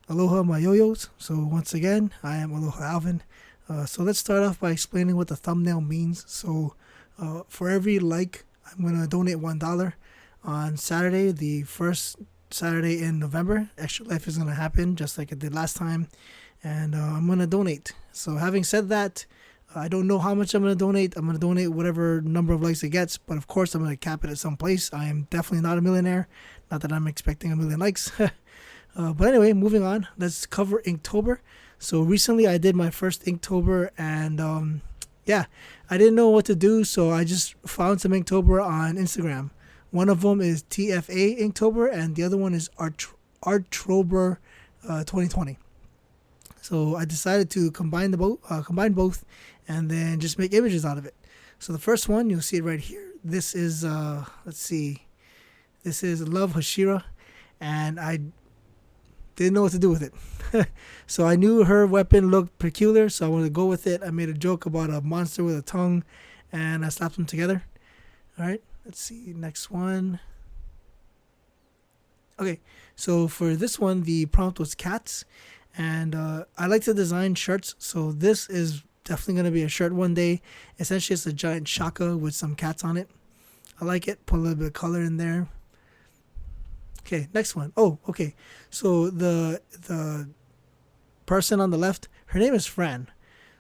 Aloha, my yo-yos. So once again, I am AlohaAlvin. So let's start off by explaining what the thumbnail means. So for every like, I'm going to donate $1. On Saturday, the first Saturday in November, Extra Life is going to happen just like it did last time. And I'm going to donate. So having said that, I don't know how much I'm going to donate. I'm going to donate whatever number of likes it gets. But of course, I'm going to cap it at some place. I am definitely not a millionaire. Not that I'm expecting a million likes. But anyway, moving on. Let's cover Inktober. So recently I did my first Inktober, and yeah, I didn't know what to do, so I just found some Inktober on Instagram. One of them is TFA Inktober, and the other one is Artrober 2020. So I decided to combine both, and then just make images out of it. So the first one, you'll see it right here. This is let's see, this is Love Hashira, and I didn't know what to do with it. So I knew her weapon looked peculiar, so I wanted to go with it. I made a joke about a monster with a tongue, and I slapped them together. All right, let's see, next one. Okay, so for this one, the prompt was cats, and I like to design shirts, so this is definitely going to be a shirt one day. Essentially, it's a giant shaka with some cats on it. I like it. Put a little bit of color in there. Okay, next one. Oh, okay. So the person on the left, her name is Fran.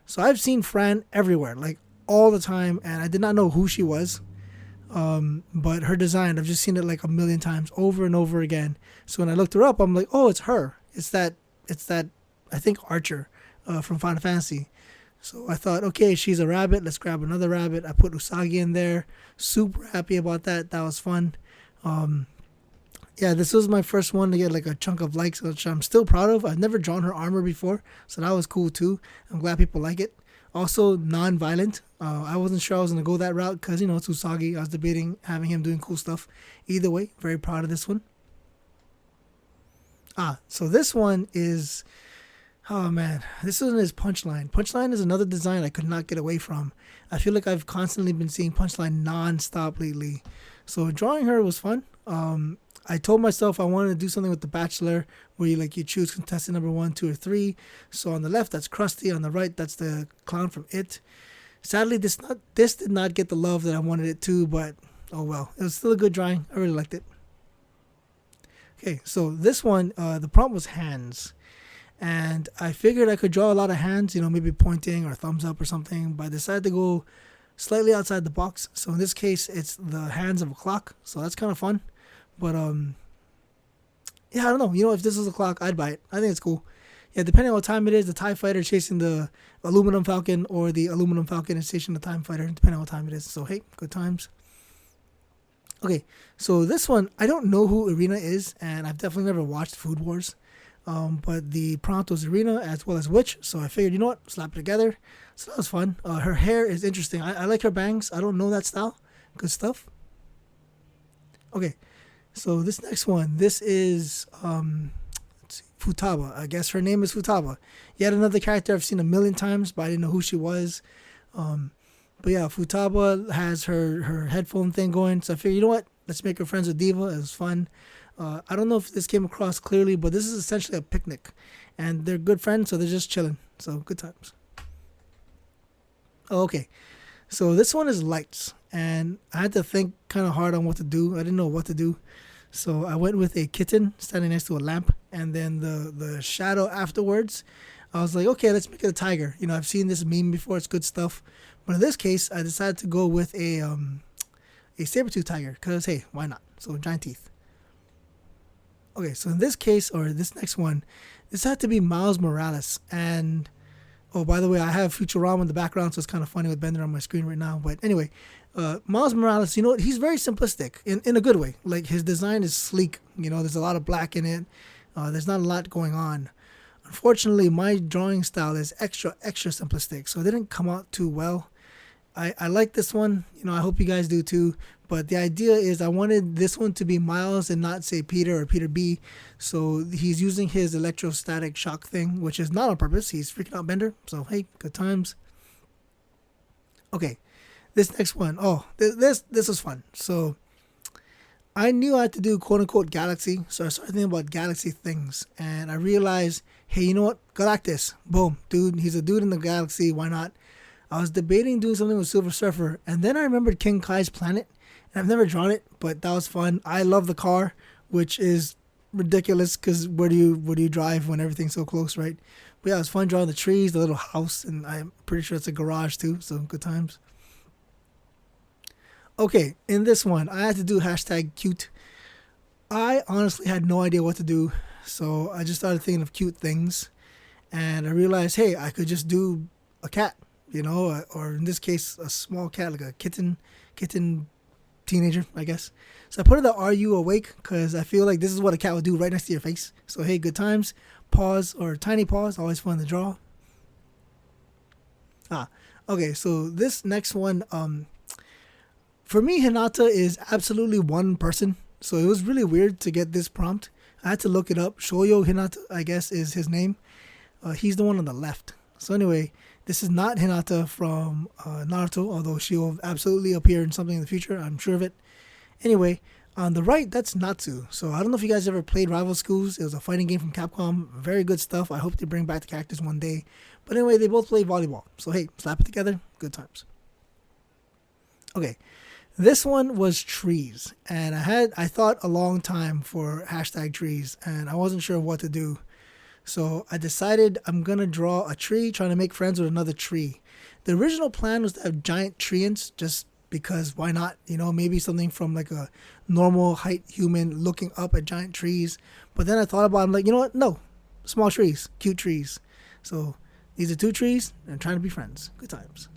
So I've seen Fran everywhere, like all the time, and I did not know who she was. But her design, I've just seen it like a million times over and over again. So when I looked her up, I'm like, oh, it's her. It's that I think Archer from Final Fantasy. So I thought, okay, she's a rabbit. Let's grab another rabbit. I put Usagi in there. Super happy about that. That was fun. Yeah, this was my first one to get like a chunk of likes, which I'm still proud of. I've never drawn her armor before, so that was cool too. I'm glad people like it. Also, non-violent. I wasn't sure I was going to go that route because, it's Usagi. I was debating having him doing cool stuff. Either way, very proud of this one. So this one is... Oh, man. This one is Punchline. Punchline is another design I could not get away from. I feel like I've constantly been seeing Punchline non-stop lately. So drawing her was fun. I told myself I wanted to do something with The Bachelor where you choose contestant number 1, 2, or 3. So on the left, that's Krusty. On the right, that's the clown from It. Sadly, this did not get the love that I wanted it to, but oh well. It was still a good drawing. I really liked it. Okay, so this one, the prompt was hands. And I figured I could draw a lot of hands, maybe pointing or thumbs up or something, but I decided to go slightly outside the box. So in this case, it's the hands of a clock. So that's kind of fun. But, yeah, I don't know. If this was a clock, I'd buy it. I think it's cool. Yeah, depending on what time it is, the TIE Fighter chasing the Aluminum Falcon or the Aluminum Falcon is chasing the TIE Fighter, depending on what time it is. So, hey, good times. Okay, so this one, I don't know who Irina is, and I've definitely never watched Food Wars. But the prompt was Irina as well as Witch, so I figured, slap it together. So that was fun. Her hair is interesting. I like her bangs. I don't know that style. Good stuff. Okay. So this next one, this is let's see, Futaba. I guess her name is Futaba. Yet another character I've seen a million times, but I didn't know who she was. But yeah, Futaba has her headphone thing going. So I figured, let's make her friends with Diva. It was fun. I don't know if this came across clearly, but this is essentially a picnic. And they're good friends, so they're just chilling. So good times. Okay. So this one is lights. And I had to think kind of hard on what to do. I didn't know what to do. So I went with a kitten standing next to a lamp. And then the shadow afterwards, I was like, okay, let's make it a tiger. I've seen this meme before. It's good stuff. But in this case, I decided to go with a saber-tooth tiger. Because, hey, why not? So giant teeth. Okay, so in this case, or this next one, this had to be Miles Morales. And, oh, by the way, I have Futurama in the background, so it's kind of funny with Bender on my screen right now. But anyway, Miles Morales, he's very simplistic in a good way. Like, his design is sleek. There's a lot of black in it. There's not a lot going on. Unfortunately, my drawing style is extra simplistic, so it didn't come out too well. I like this one. I hope you guys do too. But the idea is I wanted this one to be Miles and not, say, Peter or Peter B. So he's using his electrostatic shock thing, which is not on purpose. He's freaking out Bender. So, hey, good times. Okay, this next one. Oh, this was fun. So I knew I had to do quote unquote galaxy, so I started thinking about galaxy things, and I realized, hey, you know what? Galactus, boom, dude, he's a dude in the galaxy. Why not? I was debating doing something with Silver Surfer, and then I remembered King Kai's planet, and I've never drawn it, but that was fun. I love the car, which is ridiculous because where do you drive when everything's so close, right? But yeah, it was fun drawing the trees, the little house, and I'm pretty sure it's a garage too, so good times. Okay, in this one, I had to do hashtag cute. I honestly had no idea what to do, so I just started thinking of cute things, and I realized, hey, I could just do a cat, or in this case, a small cat, like a kitten teenager, I guess. So I put in the "Are you awake?" because I feel like this is what a cat would do right next to your face. So hey, good times, paws or tiny paws, always fun to draw. Okay, so this next one, for me, Hinata is absolutely one person, so it was really weird to get this prompt. I had to look it up. Shoyo Hinata, I guess, is his name. He's the one on the left. So anyway, this is not Hinata from Naruto, although she will absolutely appear in something in the future. I'm sure of it. Anyway, on the right, that's Natsu. So I don't know if you guys ever played Rival Schools. It was a fighting game from Capcom. Very good stuff. I hope they bring back the characters one day. But anyway, they both play volleyball. So hey, slap it together. Good times. Okay. This one was trees, and I thought a long time for hashtag trees, and I wasn't sure what to do. So I decided I'm going to draw a tree trying to make friends with another tree. The original plan was to have giant treants, just because why not? Maybe something from like a normal height human looking up at giant trees. But then I thought about it, I'm like, you know what? No, small trees, cute trees. So these are two trees, and I'm trying to be friends. Good times.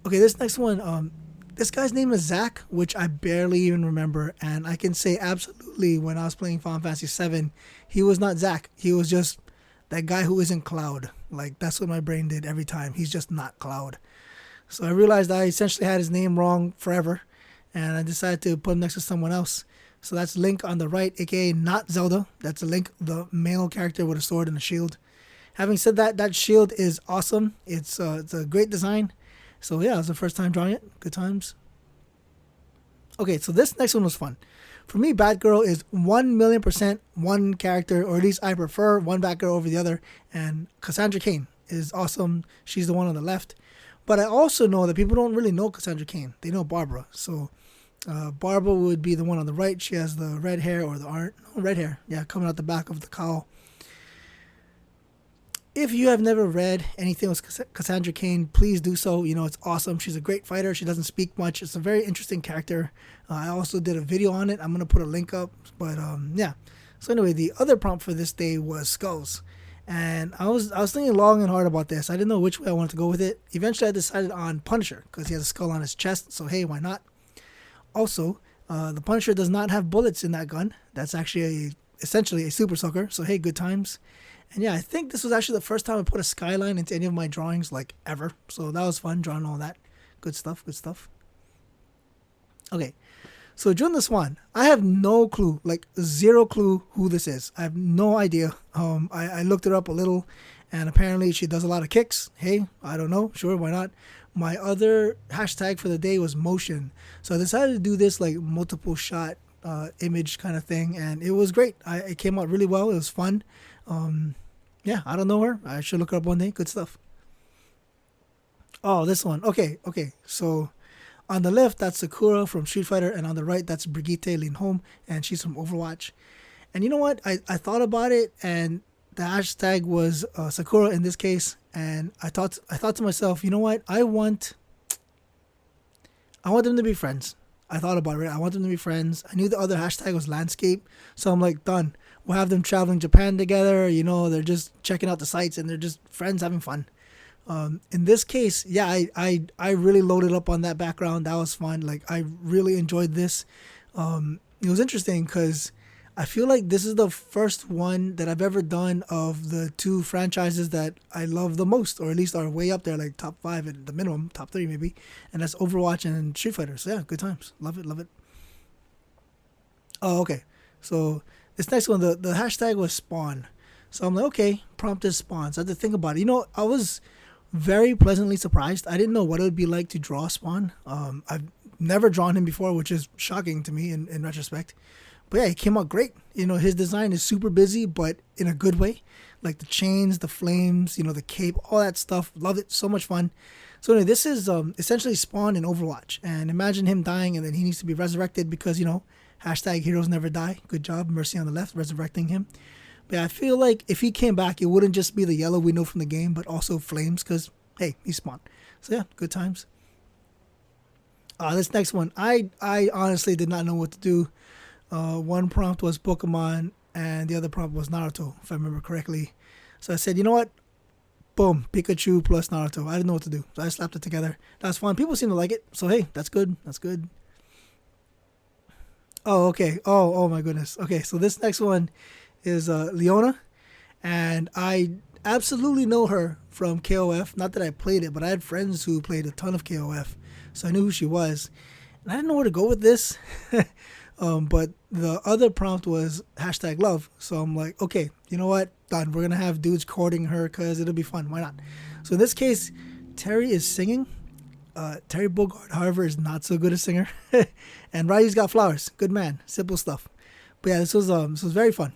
Okay, this next one, this guy's name is Zach, which I barely even remember, and I can say absolutely when I was playing Final Fantasy VII, he was not Zach. He was just that guy who isn't Cloud. Like, that's what my brain did every time. He's just not Cloud. So I realized I essentially had his name wrong forever, and I decided to put him next to someone else. So that's Link on the right, aka not Zelda. That's Link, the male character with a sword and a shield. Having said that, that shield is awesome. It's a great design. So yeah, it was the first time drawing it. Good times. Okay, so this next one was fun. For me, Batgirl is 1,000,000% one character, or at least I prefer one Batgirl over the other. And Cassandra Cain is awesome. She's the one on the left. But I also know that people don't really know Cassandra Cain. They know Barbara. So Barbara would be the one on the right. She has the red hair or red hair. Yeah, coming out the back of the cowl. If you have never read anything with Cassandra Cain, please do so. It's awesome. She's a great fighter. She doesn't speak much. It's a very interesting character. I also did a video on it. I'm going to put a link up. But yeah. So anyway, the other prompt for this day was skulls. And I was thinking long and hard about this. I didn't know which way I wanted to go with it. Eventually, I decided on Punisher because he has a skull on his chest. So hey, why not? Also, the Punisher does not have bullets in that gun. That's actually essentially a super soaker. So hey, good times. And yeah, I think this was actually the first time I put a skyline into any of my drawings, like, ever. So that was fun, drawing all that. Good stuff, good stuff. Okay, so Jun the Swan. I have no clue, like, zero clue who this is. I have no idea. I looked her up a little, and apparently she does a lot of kicks. Hey, I don't know. Sure, why not? My other hashtag for the day was motion. So I decided to do this, like, multiple shot image kind of thing, and it was great. It came out really well. It was fun. Yeah, I don't know her. I should look her up one day. Good stuff. Oh, this one. Okay. So on the left, that's Sakura from Street Fighter, and on the right, that's Brigitte Lin Home, and she's from Overwatch. And you know what? I thought about it, and the hashtag was Sakura in this case, and I thought to myself, you know what? I want them to be friends. I thought about it, right? I want them to be friends. I knew the other hashtag was landscape, so I'm like, done. We'll have them traveling Japan together. They're just checking out the sights, and they're just friends having fun. In this case, yeah, I really loaded up on that background. That was fun. Like, I really enjoyed this. It was interesting because I feel like this is the first one that I've ever done of the two franchises that I love the most, or at least are way up there, like top 5 at the minimum, top 3 maybe. And that's Overwatch and Street Fighter. So yeah, good times. Love it. Oh, okay. So this next one, the hashtag was Spawn. So I'm like, okay, prompt is Spawn. So I had to think about it. I was very pleasantly surprised. I didn't know what it would be like to draw Spawn. I've never drawn him before, which is shocking to me in retrospect. But yeah, he came out great. His design is super busy, but in a good way. Like the chains, the flames, the cape, all that stuff. Love it. So much fun. So anyway, this is essentially Spawn in Overwatch. And imagine him dying and then he needs to be resurrected because, hashtag heroes never die. Good job. Mercy on the left, resurrecting him. But yeah, I feel like if he came back, it wouldn't just be the yellow we know from the game, but also flames because, hey, he's Spawn. So yeah, good times. This next one, I honestly did not know what to do. One prompt was Pokemon and the other prompt was Naruto, if I remember correctly. So I said, you know what? Boom, Pikachu plus Naruto. I didn't know what to do. So I slapped it together. That's fun. People seem to like it. So hey, that's good. That's good. Oh, okay. Oh my goodness. Okay, so this next one is Leona. And I absolutely know her from KOF. Not that I played it, but I had friends who played a ton of KOF. So I knew who she was. And I didn't know where to go with this. But the other prompt was hashtag love. So I'm like, okay, you know what? Done. We're going to have dudes courting her because it'll be fun. Why not? So in this case, Terry is singing. Terry Bogard, however, is not so good a singer. And Ryu's got flowers. Good man. Simple stuff. But yeah, this was very fun.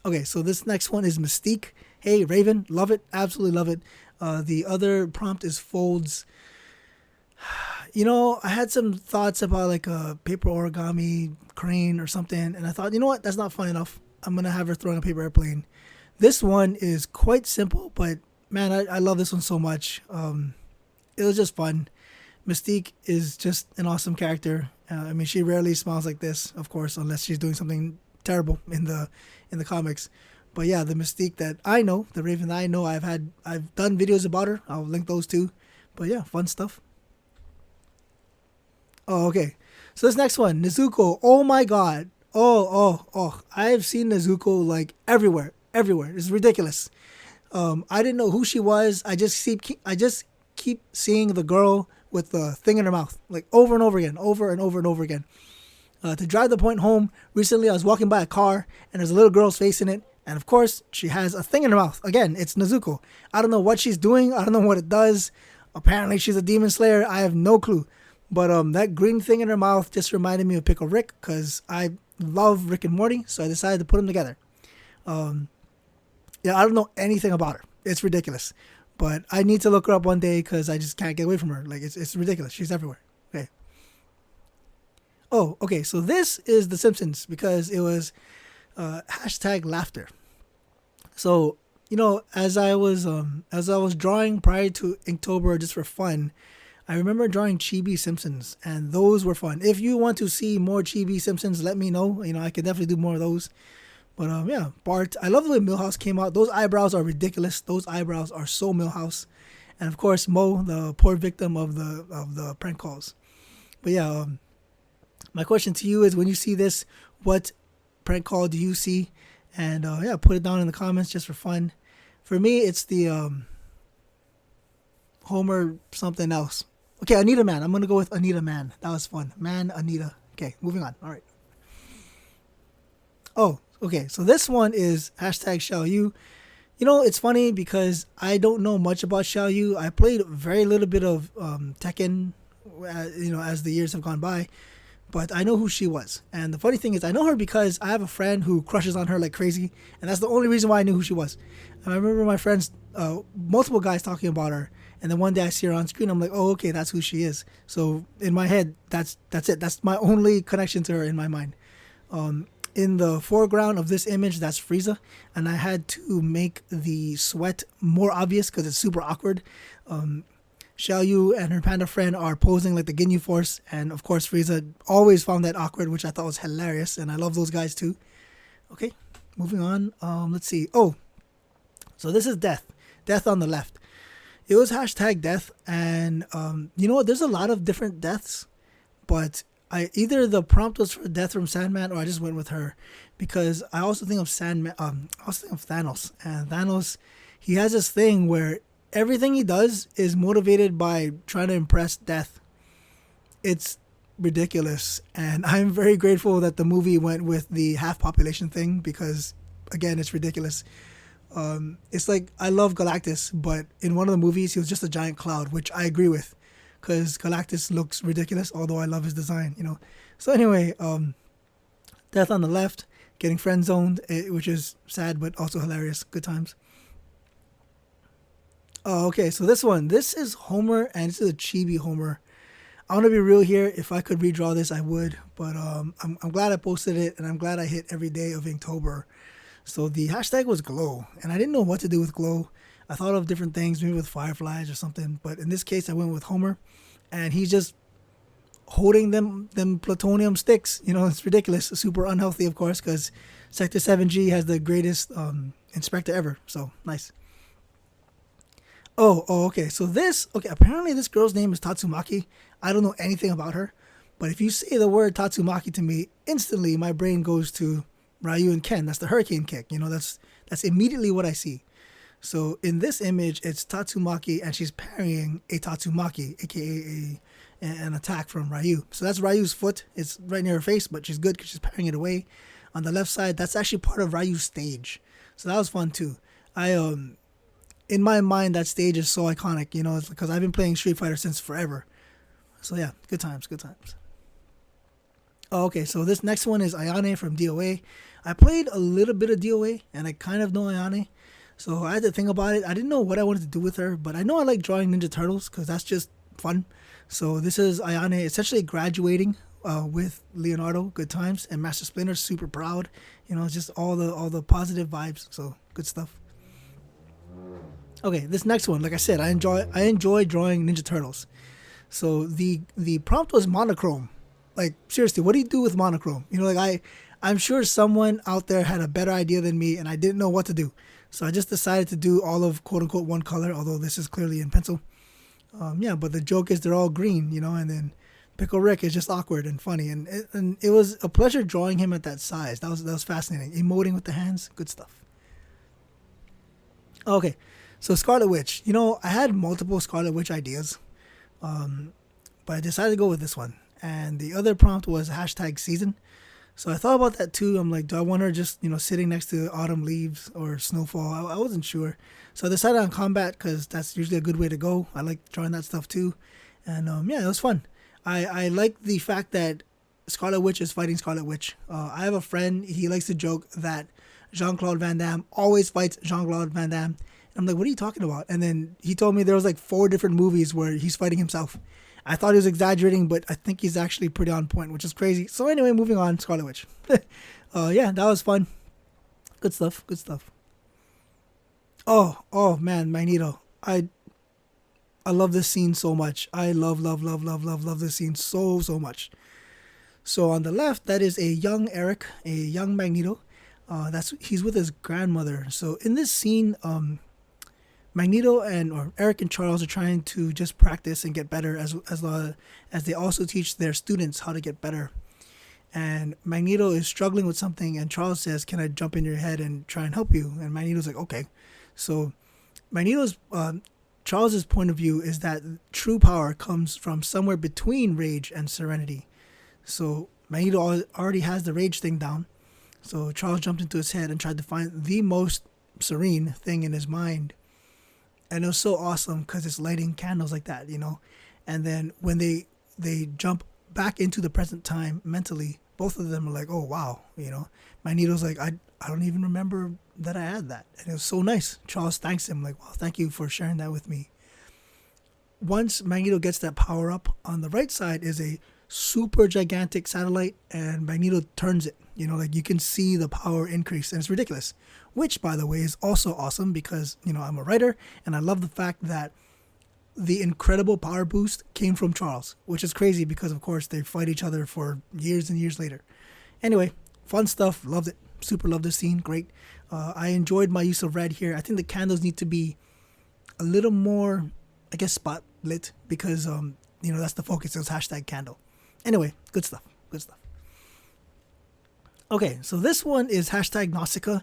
Okay, so this next one is Mystique. Hey, Raven. Love it. Absolutely love it. The other prompt is Folds. I had some thoughts about like a paper origami crane or something. And I thought, you know what? That's not fun enough. I'm going to have her throwing a paper airplane. This one is quite simple, but man, I love this one so much. It was just fun. Mystique is just an awesome character. She rarely smiles like this, of course, unless she's doing something terrible in the comics. But yeah, the Mystique that I know, the Raven that I know, I've done videos about her. I'll link those too. But yeah, fun stuff. Oh, okay. So this next one, Nizuko. Oh my god. Oh. I have seen Nizuko like everywhere. It's ridiculous. I didn't know who she was. I just keep seeing the girl with the thing in her mouth, like over and over again. To drive the point home, recently I was walking by a car and there's a little girl's face in it. And of course, she has a thing in her mouth. Again, it's Nizuko. I don't know what she's doing. I don't know what it does. Apparently, she's a demon slayer. I have no clue. But that green thing in her mouth just reminded me of Pickle Rick because I love Rick and Morty, so I decided to put them together. I don't know anything about her. It's ridiculous. But I need to look her up one day because I just can't get away from her. Like, it's ridiculous. She's everywhere. Okay. Oh, okay. So this is The Simpsons because it was hashtag laughter. So, as I was drawing prior to Inktober just for fun, I remember drawing Chibi Simpsons, and those were fun. If you want to see more Chibi Simpsons, let me know. I could definitely do more of those. But yeah, Bart. I love the way Milhouse came out. Those eyebrows are ridiculous. Those eyebrows are so Milhouse. And of course, Mo, the poor victim of the prank calls. But yeah, my question to you is: when you see this, what prank call do you see? And put it down in the comments just for fun. For me, it's the Homer something else. Okay, Anita Man. I'm going to go with Anita Man. That was fun. Man, Anita. Okay, moving on. All right. Oh, okay. So this one is hashtag xiaoyu. It's funny because I don't know much about xiaoyu. I played very little bit of Tekken, as the years have gone by. But I know who she was. And the funny thing is I know her because I have a friend who crushes on her like crazy. And that's the only reason why I knew who she was. And I remember my friends, multiple guys talking about her. And then one day I see her on screen. I'm like, oh, okay, that's who she is. So in my head, that's it. That's my only connection to her in my mind. In the foreground of this image, that's Frieza. And I had to make the sweat more obvious because it's super awkward. Xiaoyu and her panda friend are posing like the Ginyu Force. And of course, Frieza always found that awkward, which I thought was hilarious. And I love those guys too. Okay, moving on. Let's see. Oh, so this is Death. Death on the left. It was hashtag death, and you know what? There's a lot of different deaths, but either the prompt was for death from Sandman, or I just went with her because I also think of Sandman. I also think of Thanos, and Thanos, he has this thing where everything he does is motivated by trying to impress death. It's ridiculous, and I'm very grateful that the movie went with the half population thing because, again, it's ridiculous. It's like I love Galactus, but in one of the movies he was just a giant cloud, which I agree with. because Galactus looks ridiculous, although I love his design, you know. So anyway, Death on the left, getting friend zoned, which is sad but also hilarious. Good times. Oh, okay, so this is Homer, and this is a chibi Homer. I want to be real here. If I could redraw this, I would, but I'm glad I posted it, and I'm glad I hit every day of Inktober. So the hashtag was glow, and I didn't know what to do with glow. I thought of different things, maybe with fireflies or something, but in this case, I went with Homer, and he's just holding them plutonium sticks. You know, it's ridiculous, super unhealthy, of course, because Sector 7G has the greatest inspector ever. So nice. Oh, okay. So apparently this girl's name is Tatsumaki. I don't know anything about her, but if you say the word Tatsumaki to me, instantly my brain goes to Ryu and Ken. That's the hurricane kick. You know, that's immediately what I see. So in this image, it's Tatsumaki, and she's parrying a Tatsumaki, aka an attack from Ryu. So that's Ryu's foot. It's right near her face, but she's good because she's parrying it away. On the left side, that's actually part of Ryu's stage. So that was fun too. In my mind, that stage is so iconic, you know, it's because I've been playing Street Fighter since forever. So yeah, good times. Oh, okay, so this next one is Ayane from DOA. I played a little bit of DOA, and I kind of know Ayane. So I had to think about it. I didn't know what I wanted to do with her, but I know I like drawing Ninja Turtles because that's just fun. So this is Ayane essentially graduating with Leonardo, good times, and Master Splinter, super proud. You know, just all the positive vibes. So good stuff. Okay, this next one, like I said, I enjoy drawing Ninja Turtles. So the prompt was monochrome. Like seriously, what do you do with monochrome? You know, like I'm sure someone out there had a better idea than me, and I didn't know what to do. So I just decided to do all of quote unquote one color, although this is clearly in pencil. Yeah, but the joke is they're all green, you know, and then Pickle Rick is just awkward and funny, and it was a pleasure drawing him at that size. That was fascinating. Emoting with the hands, good stuff. Okay. So Scarlet Witch, you know, I had multiple Scarlet Witch ideas, but I decided to go with this one. And the other prompt was hashtag season. So I thought about that too. I'm like, do I want her just, you know, sitting next to autumn leaves or snowfall? I wasn't sure. So I decided on combat because that's usually a good way to go. I like drawing that stuff too. And yeah, it was fun. I like the fact that Scarlet Witch is fighting Scarlet Witch. I have a friend, he likes to joke that Jean-Claude Van Damme always fights Jean-Claude Van Damme. I'm like, what are you talking about? And then he told me there was like 4 different movies where he's fighting himself. I thought he was exaggerating, but I think he's actually pretty on point, which is crazy. So anyway, moving on, Scarlet Witch. Yeah, that was fun. Good stuff. Oh man, Magneto. I love this scene so much. I love this scene so much. So on the left, that is a young Eric, a young Magneto. He's with his grandmother. So in this scene, Magneto or Eric and Charles are trying to just practice and get better as they also teach their students how to get better. And Magneto is struggling with something, and Charles says, "Can I jump in your head and try and help you?" And Magneto's like, "Okay." So Charles's point of view is that true power comes from somewhere between rage and serenity. So Magneto already has the rage thing down. So Charles jumped into his head and tried to find the most serene thing in his mind. And it was so awesome because it's lighting candles like that, you know. And then when they jump back into the present time mentally, both of them are like, oh, wow, you know. Magneto's like, I don't even remember that I had that. And it was so nice. Charles thanks him, like, well, thank you for sharing that with me. Once Magneto gets that power up, on the right side is a super gigantic satellite, and Magneto turns it. You know, like you can see the power increase, and it's ridiculous. Which, by the way, is also awesome because, you know, I'm a writer, and I love the fact that the incredible power boost came from Charles, which is crazy because, of course, they fight each other for years and years later. Anyway, fun stuff. Loved it. Super loved this scene. Great. I enjoyed my use of red here. I think the candles need to be a little more, I guess, spot lit because, you know, that's the focus. It was hashtag candle. Anyway, good stuff. Okay, so this one is hashtag Nausicaa.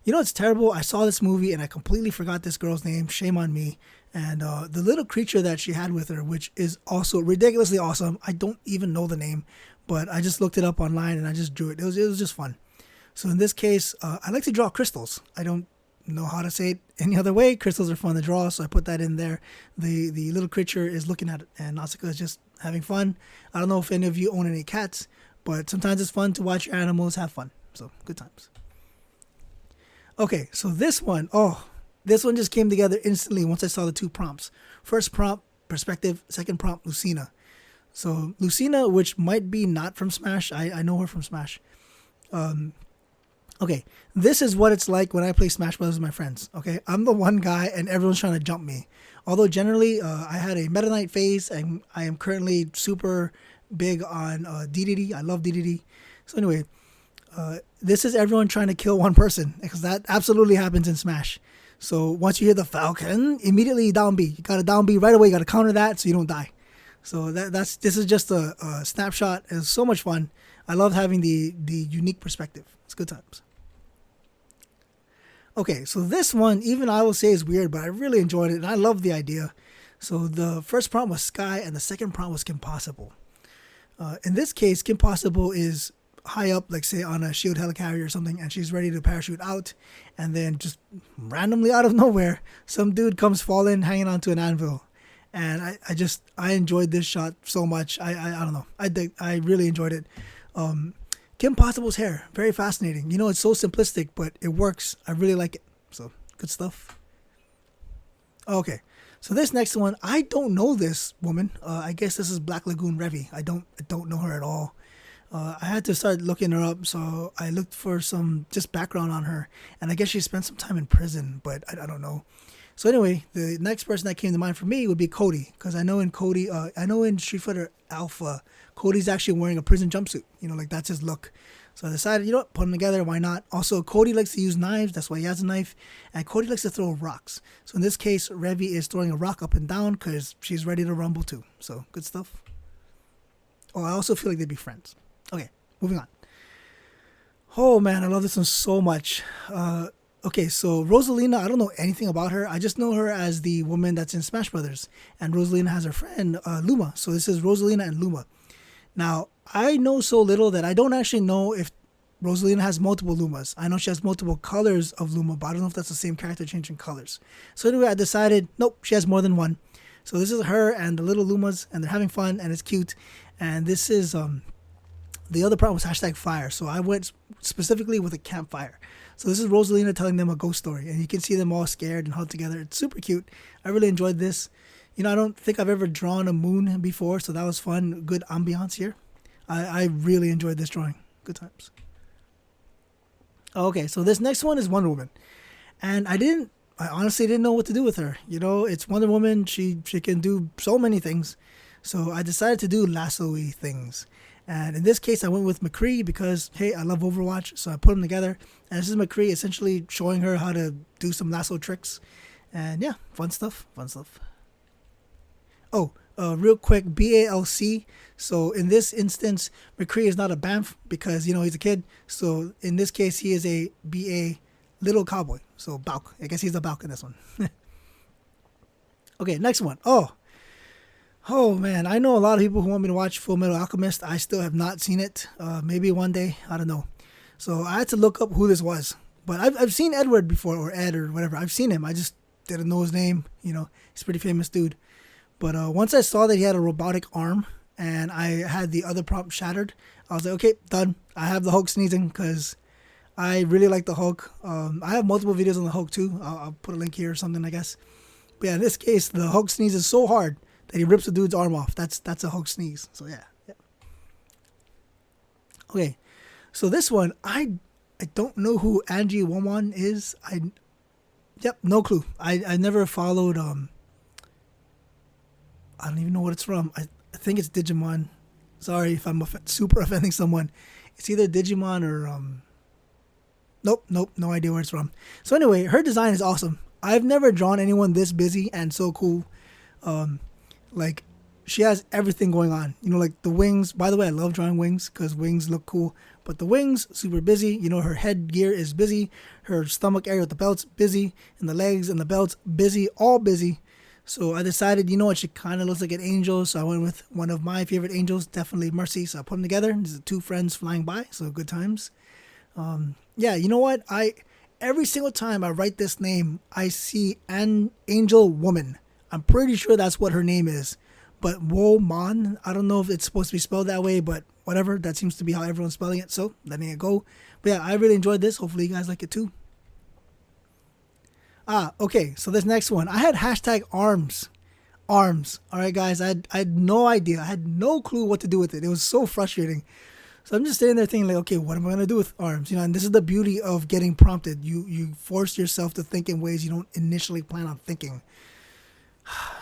You know, it's terrible. I saw this movie and I completely forgot this girl's name. Shame on me. And the little creature that she had with her, which is also ridiculously awesome. I don't even know the name, but I just looked it up online and I just drew it. It was just fun. So in this case, I like to draw crystals. I don't know how to say it any other way. Crystals are fun to draw, so I put that in there. The little creature is looking at it, and Nausicaa is just having fun. I don't know if any of you own any cats, but sometimes it's fun to watch your animals have fun. So good times. Okay, so this one just came together instantly once I saw the two prompts. First prompt, perspective. Second prompt, Lucina. So Lucina, which might be not from Smash. I know her from Smash. Okay, this is what it's like when I play Smash Bros. With my friends. Okay, I'm the one guy and everyone's trying to jump me. Although generally, I had a Meta Knight phase, and I am currently super big on DDD. I love DDD. So anyway, this is everyone trying to kill one person, because that absolutely happens in Smash. So once you hear the Falcon, immediately down B. You got to down B right away. You got to counter that so you don't die. So this is just a snapshot. It's so much fun. I love having the unique perspective. It's good times. Okay, so this one, even I will say is weird, but I really enjoyed it, and I love the idea. So the first prompt was Sky, and the second prompt was Kim Possible. In this case, Kim Possible is high up, like say on a shield helicarrier or something, and she's ready to parachute out, and then just randomly out of nowhere, some dude comes falling, hanging onto an anvil. And I enjoyed this shot so much. I don't know. I really enjoyed it. Kim Possible's hair, very fascinating. You know, it's so simplistic, but it works. I really like it. So, good stuff. Okay, so this next one, I don't know this woman. I guess this is Black Lagoon Revy. I don't know her at all. I had to start looking her up, so I looked for some just background on her. And I guess she spent some time in prison, but I don't know. So anyway, the next person that came to mind for me would be Cody, because I know in Street Fighter Alpha, Cody's actually wearing a prison jumpsuit. You know, like that's his look. So I decided, you know what, put them together, why not? Also, Cody likes to use knives, that's why he has a knife, and Cody likes to throw rocks. So in this case, Revy is throwing a rock up and down because she's ready to rumble too. So good stuff. Oh, I also feel like they'd be friends. Okay, moving on. Oh man, I love this one so much. Okay, so Rosalina, I don't know anything about her. I just know her as the woman that's in Smash Brothers. And Rosalina has her friend, Luma. So this is Rosalina and Luma. Now, I know so little that I don't actually know if Rosalina has multiple Lumas. I know she has multiple colors of Luma, but I don't know if that's the same character changing colors. So anyway, I decided, nope, she has more than one. So this is her and the little Lumas, and they're having fun, and it's cute. And this is, the other part was #fire. So I went specifically with a campfire. So this is Rosalina telling them a ghost story, and you can see them all scared and huddled together. It's super cute. I really enjoyed this. You know, I don't think I've ever drawn a moon before, so that was fun. Good ambiance here. I really enjoyed this drawing. Good times. Okay, so this next one is Wonder Woman. And I honestly didn't know what to do with her. You know, it's Wonder Woman. She can do so many things. So I decided to do lasso-y things. And in this case, I went with McCree because, hey, I love Overwatch, so I put them together. And this is McCree essentially showing her how to do some lasso tricks. And yeah, fun stuff. Oh, real quick, BALC. So in this instance, McCree is not a Banff because, you know, he's a kid. So in this case, he is a BA little cowboy. So Balk. I guess he's the Balk in this one. Okay, next one. Oh man, I know a lot of people who want me to watch Fullmetal Alchemist. I still have not seen it. Maybe one day. I don't know. So I had to look up who this was. But I've seen Edward before, or Ed, or whatever. I've seen him. I just didn't know his name. You know, he's a pretty famous dude. But once I saw that he had a robotic arm and I had the other prompt shattered, I was like, okay, done. I have the Hulk sneezing because I really like the Hulk. I have multiple videos on the Hulk too. I'll put a link here or something, I guess. But yeah, in this case, the Hulk sneezes so hard that he rips the dude's arm off. That's a Hulk sneeze. So yeah. Okay, so this one, I don't know who Angie Wonwon is. No clue. I never followed. I don't even know what it's from. I think it's Digimon. Sorry if I'm super offending someone. It's either Digimon or Nope, no idea where it's from. So anyway, her design is awesome. I've never drawn anyone this busy and so cool. Like, she has everything going on. You know, like the wings. By the way, I love drawing wings because wings look cool. But the wings, super busy. You know, her head gear is busy. Her stomach area with the belts, busy. And the legs and the belts, busy. All busy. So I decided, you know what, she kind of looks like an angel. So I went with one of my favorite angels, definitely Mercy. So I put them together. These are two friends flying by. So good times. Yeah, you know what? every single time I write this name, I see an angel woman. I'm pretty sure that's what her name is. But Wo-man, I don't know if it's supposed to be spelled that way, but whatever. That seems to be how everyone's spelling it, so letting it go. But yeah, I really enjoyed this. Hopefully you guys like it too. Okay, so this next one. I had hashtag arms. Arms. Alright guys, I had no idea. I had no clue what to do with it. It was so frustrating. So I'm just sitting there thinking like, okay, what am I going to do with arms? You know, and this is the beauty of getting prompted. You force yourself to think in ways you don't initially plan on thinking.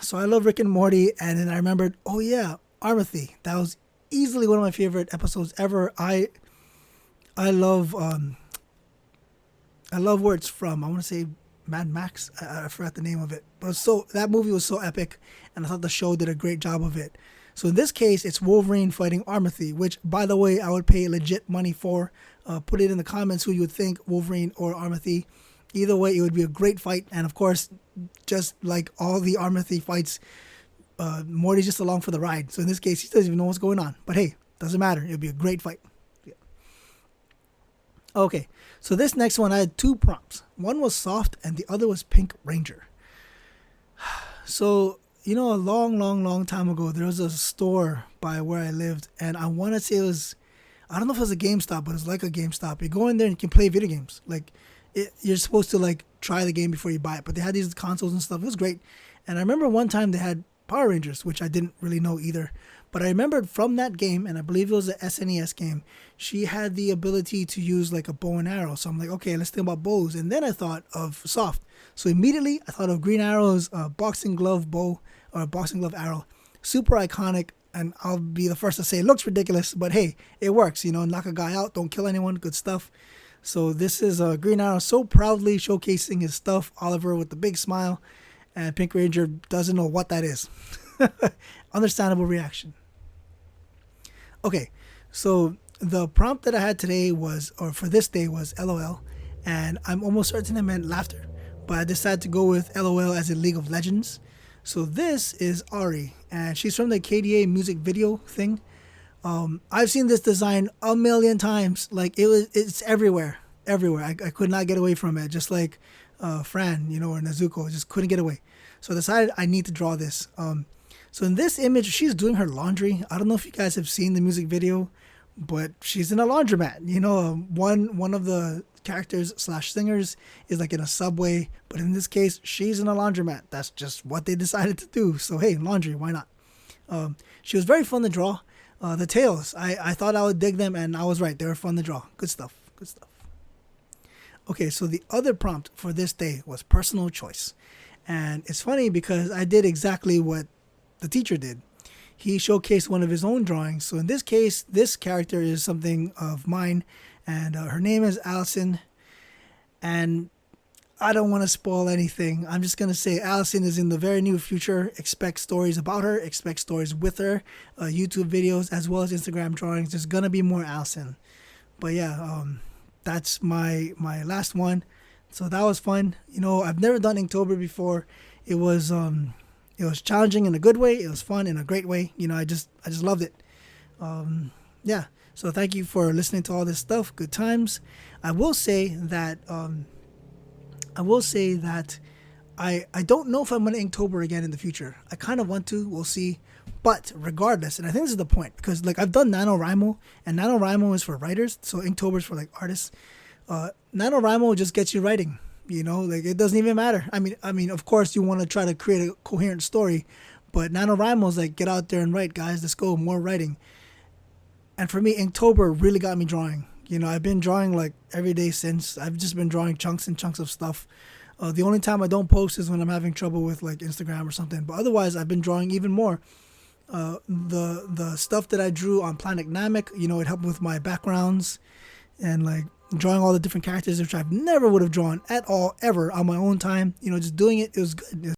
So I love Rick and Morty, and then I remembered, oh yeah, Armathy. That was easily one of my favorite episodes ever. I love where it's from. I want to say Mad Max. I forgot the name of it. But that movie was so epic, and I thought the show did a great job of it. So in this case, it's Wolverine fighting Armathy, which, by the way, I would pay legit money for. Put it in the comments who you would think, Wolverine or Armathy. Either way, it would be a great fight. And of course, just like all the Armathy fights, Morty's just along for the ride. So in this case, he doesn't even know what's going on. But hey, doesn't matter. It'll be a great fight. Yeah. Okay, so this next one, I had two prompts. One was soft and the other was Pink Ranger. So, you know, a long time ago, there was a store by where I lived. And I want to say it was, I don't know if it was a GameStop, but it was like a GameStop. You go in there and you can play video games. Like, you're supposed to like try the game before you buy it, but they had these consoles and stuff. It was great. And I remember one time they had Power Rangers, which I didn't really know either, but I remembered from that game, and I believe it was a SNES game, she had the ability to use like a bow and arrow. So I'm like, okay, let's think about bows. And then I thought of soft. So immediately I thought of Green Arrow's boxing glove bow, or boxing glove arrow. Super iconic. And I'll be the first to say it looks ridiculous, but hey, it works. You know, knock a guy out, don't kill anyone, good stuff. So this is Green Arrow so proudly showcasing his stuff, Oliver with the big smile, and Pink Ranger doesn't know what that is. Understandable reaction. Okay, so the prompt that I had today was, or for this day was LOL, and I'm almost certain it meant laughter, but I decided to go with LOL as in League of Legends. So this is Ari, and she's from the KDA music video thing. I've seen this design a million times. Like it's everywhere. I could not get away from it. Just like Fran, you know, or Nizuko, I just couldn't get away. So I decided I need to draw this. So in this image, she's doing her laundry. I don't know if you guys have seen the music video, but she's in a laundromat. You know, one of the characters / singers is like in a subway, but in this case, she's in a laundromat. That's just what they decided to do. So hey, laundry, why not? She was very fun to draw. The tails, I thought I would dig them, and I was right. They were fun to draw. Good stuff. Okay, so the other prompt for this day was personal choice. And it's funny because I did exactly what the teacher did. He showcased one of his own drawings. So in this case, this character is something of mine, and her name is Allison. And I don't want to spoil anything. I'm just going to say Allison is in the very near future. Expect stories about her. Expect stories with her. YouTube videos as well as Instagram drawings. There's going to be more Allison. But yeah, that's my last one. So that was fun. You know, I've never done Inktober before. It was challenging in a good way. It was fun in a great way. You know, I just loved it. Yeah. So thank you for listening to all this stuff. Good times. I will say that I don't know if I'm going to Inktober again in the future. I kind of want to. We'll see. But regardless, and I think this is the point, because like I've done NaNoWriMo, and NaNoWriMo is for writers, so Inktober is for like artists. NaNoWriMo just gets you writing. You know, like it doesn't even matter. I mean, of course you want to try to create a coherent story, but NaNoWriMo is like, get out there and write, guys. Let's go, more writing. And for me, Inktober really got me drawing. You know, I've been drawing like every day since. I've just been drawing chunks and chunks of stuff. The only time I don't post is when I'm having trouble with like Instagram or something. But otherwise, I've been drawing even more. The stuff that I drew on Planet Namek, you know, it helped with my backgrounds and like drawing all the different characters, which I never would have drawn at all ever on my own time. You know, just doing it, it was good.